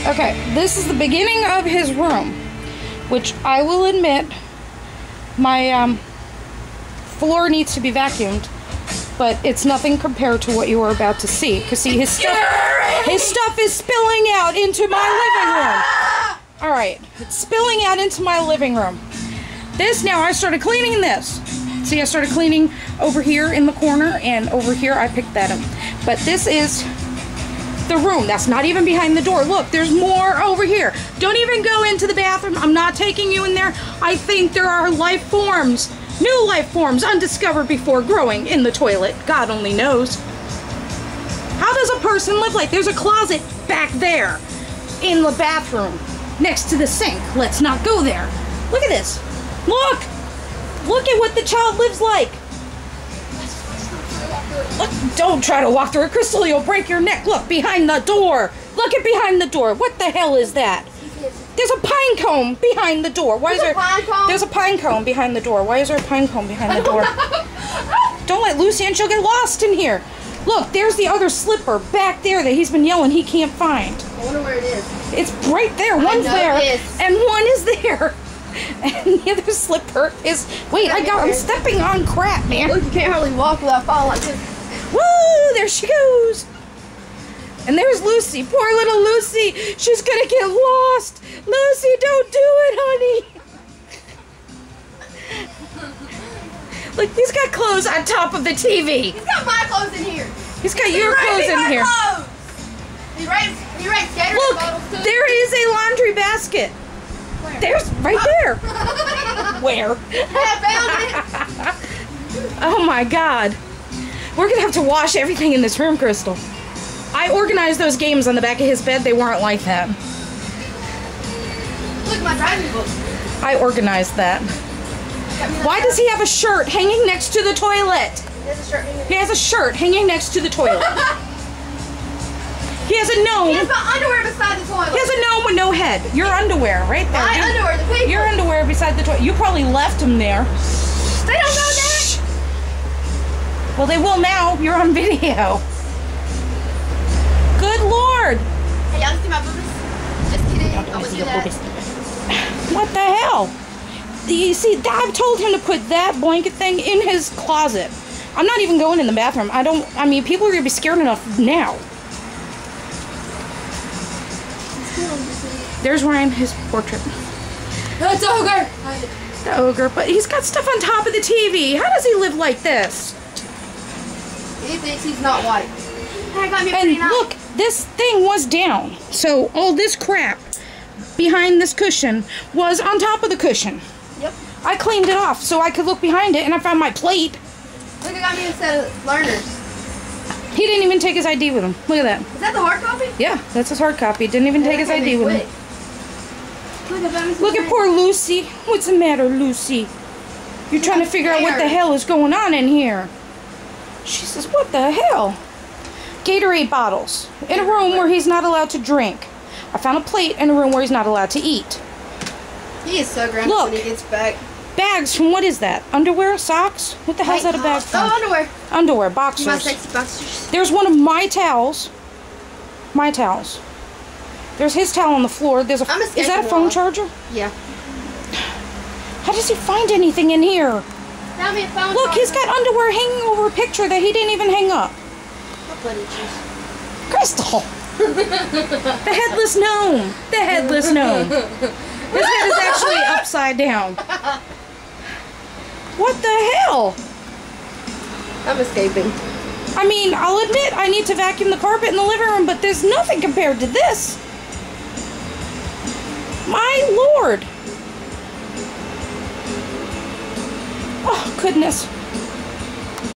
Okay, this is the beginning of his room, which I will admit, my floor needs to be vacuumed, but it's nothing compared to what you are about to see. Because see, his stuff is spilling out into my living room. All right, it's spilling out into my living room. This now, I started cleaning this. See, I started cleaning over here in the corner, and over here I picked that up. But this is the room. That's not even behind the door. Look, there's more over here. Don't even go into the bathroom. I'm not taking you in there. I think there are life forms, new life forms, undiscovered before growing in the toilet. God only knows. How does a person live like? There's a closet back there in the bathroom next to the sink. Let's not go there. Look at this. Look! Look at what the child lives like. Look, don't try to walk through it, Crystal. You'll break your neck. Look, behind the door. Look at behind the door. What the hell is that? There's a pine cone behind the door. Why is there? There's a pine cone behind the door. Why is there a pine cone behind the door? Don't let Lucy in. She'll get lost in here. Look, there's the other slipper back there that he's been yelling he can't find. I wonder where it is. It's right there. One's there, and one is there. And the other slipper is... Wait, I'm stepping on crap, man. Look, you can't hardly walk without falling like this. Woo! There she goes. And there's Lucy. Poor little Lucy. She's gonna get lost. Lucy, don't do it, honey. Look, he's got clothes on top of the TV. He's got my clothes in here. He's got your clothes in here. He writes skater Look, bottles too. there is a laundry basket. Where? There's right there. Where? I found it. Oh my God. We're gonna have to wash everything in this room, Crystal. I organized those games on the back of his bed. They weren't like that. Look, my driving book. I organized that. Why does he have a shirt hanging next to the toilet? He has a shirt hanging. He has a shirt hanging next to the toilet. He has a gnome. He has my underwear beside the toilet. He has a gnome with no head. Your underwear, right there. My underwear, the people. Your underwear beside the toilet. You probably left them there. They don't know that. Well, they will now. You're on video. Good Lord. Hey, y'all see my boobies? Just kidding. I would do that. What the hell? You see, I've told him to put that blanket thing in his closet. I'm not even going in the bathroom. I mean, people are going to be scared enough now. There's Ryan, his portrait. That's ogre. The ogre, but he's got stuff on top of the TV. How does he live like this? He thinks he's not white. Hey, got me a And pretty look, this thing was down. So all this crap behind this cushion was on top of the cushion. Yep. I cleaned it off so I could look behind it, and I found my plate. Look, I got me a set of learners. He didn't even take his ID with him. Look at that. Is that the hard copy? Yeah, that's his hard copy. Didn't even take his ID with him. Look at poor Lucy. What's the matter, Lucy? You're trying to figure out what the hell is going on in here. She says, what the hell? Gatorade bottles in a room where he's not allowed to drink. I found a plate in a room where he's not allowed to eat. He is so grumpy when he gets back. Bags from what is that? Underwear? Socks? What the hell's that a bag from? Oh, underwear. Underwear, boxers. My sexy boxers. There's one of my towels. My towels. There's his towel on the floor. Is that a phone charger? Yeah. How does he find anything in here? Found me a phone Look, charger. he's got underwear hanging over a picture that he didn't even hang up. What bloody juice? Crystal! The headless gnome! The headless gnome! His head is actually upside down. What the hell? I'm escaping. I mean, I'll admit I need to vacuum the carpet in the living room, but there's nothing compared to this. My Lord! Oh, goodness.